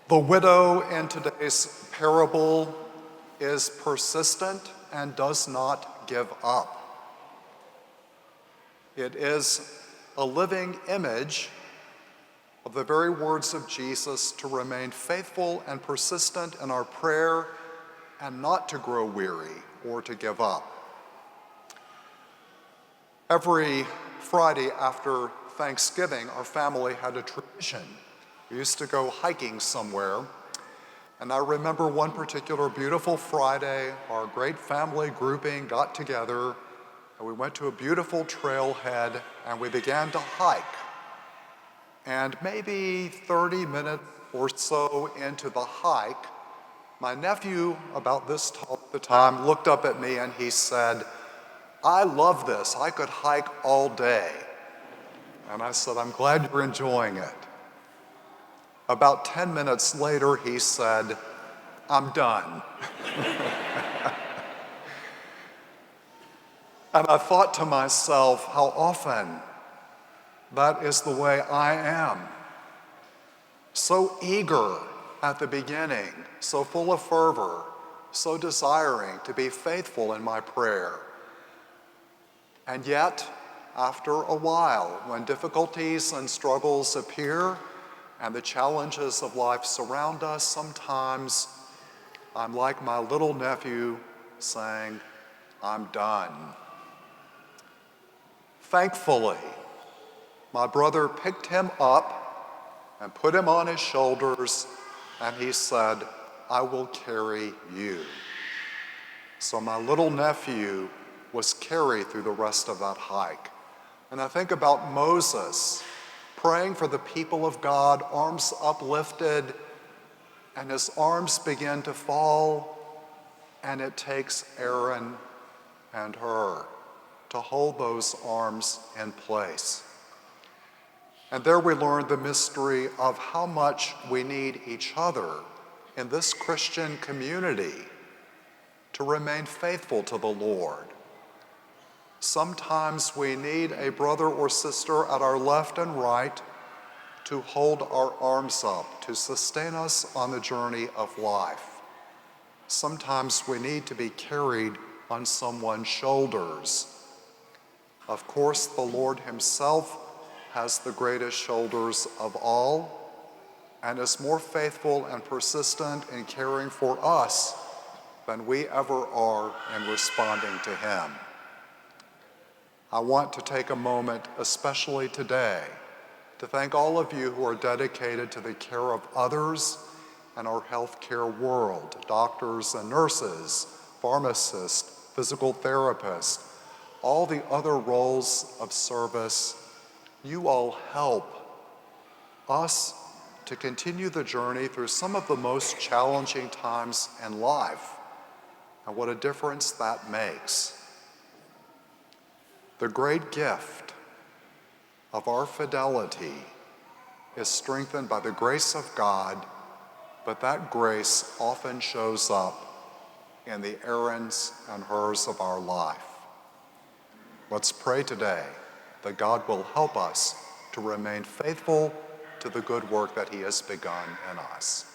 The widow in today's parable is persistent and does not give up. It is a living image of the very words of Jesus to remain faithful and persistent in our prayer and not to grow weary or to give up. Every Friday after Thanksgiving, our family had a tradition. We used to go hiking somewhere, and I remember one particular beautiful Friday, our great family grouping got together, and we went to a beautiful trailhead, and we began to hike. And maybe 30 minutes or so into the hike, my nephew, about this tall at the time, looked up at me and he said, "I love this. I could hike all day." And I said, "I'm glad you're enjoying it." About 10 minutes later, he said, "I'm done." And I thought to myself, how often that is the way I am. So eager at the beginning, so full of fervor, so desiring to be faithful in my prayer. And yet, after a while, when difficulties and struggles appear and the challenges of life surround us, sometimes I'm like my little nephew saying, "I'm done." Thankfully, my brother picked him up and put him on his shoulders, and he said, "I will carry you." So my little nephew was carried through the rest of that hike. And I think about Moses praying for the people of God, arms uplifted, and his arms begin to fall, and it takes Aaron and Hur to hold those arms in place. And there we learn the mystery of how much we need each other in this Christian community to remain faithful to the Lord. Sometimes we need a brother or sister at our left and right to hold our arms up, to sustain us on the journey of life. Sometimes we need to be carried on someone's shoulders. Of course, the Lord himself has the greatest shoulders of all and is more faithful and persistent in caring for us than we ever are in responding to him. I want to take a moment, especially today, to thank all of you who are dedicated to the care of others in our healthcare world, doctors and nurses, pharmacists, physical therapists, all the other roles of service. You all help us to continue the journey through some of the most challenging times in life, and what a difference that makes. The great gift of our fidelity is strengthened by the grace of God, but that grace often shows up in the Aarons and Hurs of our life. Let's pray today that God will help us to remain faithful to the good work that he has begun in us.